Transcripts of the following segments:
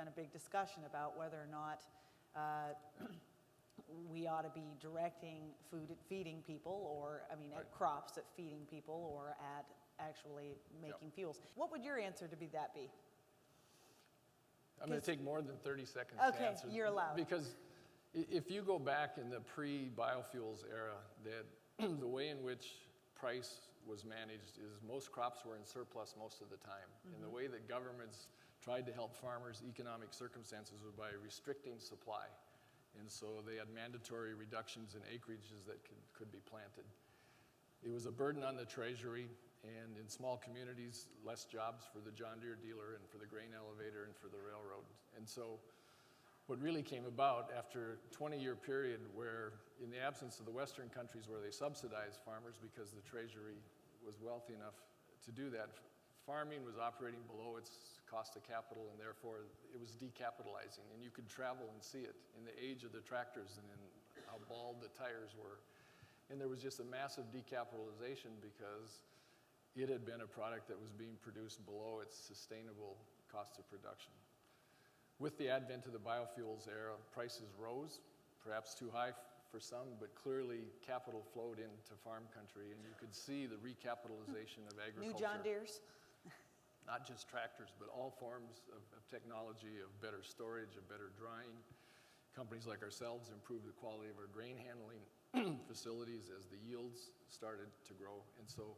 been a big discussion about whether or not we ought to be directing food at feeding people, or, I mean, at crops at feeding people, or at actually making fuels. What would your answer to that be? I'm going to take more than 30 seconds to answer. Okay, you're allowed. Because if you go back in the pre-biofuels era, that the way in which price was managed is most crops were in surplus most of the time. And the way that governments tried to help farmers' economic circumstances was by restricting supply. And so they had mandatory reductions in acreages that could be planted. It was a burden on the treasury, and in small communities, less jobs for the John Deere dealer and for the grain elevator and for the railroad. And so what really came about after a 20-year period where, in the absence of the Western countries where they subsidized farmers because the treasury was wealthy enough to do that, farming was operating below its cost of capital, and therefore it was decapitalizing. And you could travel and see it in the age of the tractors and in how bald the tires were. And there was just a massive decapitalization because it had been a product that was being produced below its sustainable cost of production. With the advent of the biofuels era, prices rose, perhaps too high for some, but clearly capital flowed into farm country, and you could see the recapitalization of agriculture. New John Deeres? Not just tractors, but all forms of technology, of better storage, of better drying. Companies like ourselves improved the quality of our grain handling facilities as the yields started to grow. And so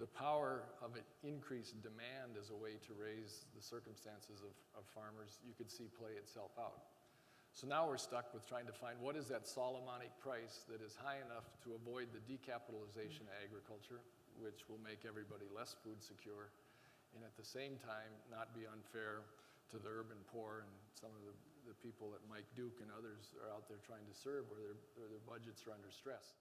the power of an increased demand as a way to raise the circumstances of farmers, you could see play itself out. So now we're stuck with trying to find what is that Solomonic price that is high enough to avoid the decapitalization of agriculture, which will make everybody less food secure, and at the same time not be unfair to the urban poor and some of the people that Mike Duke and others are out there trying to serve, where their budgets are under stress.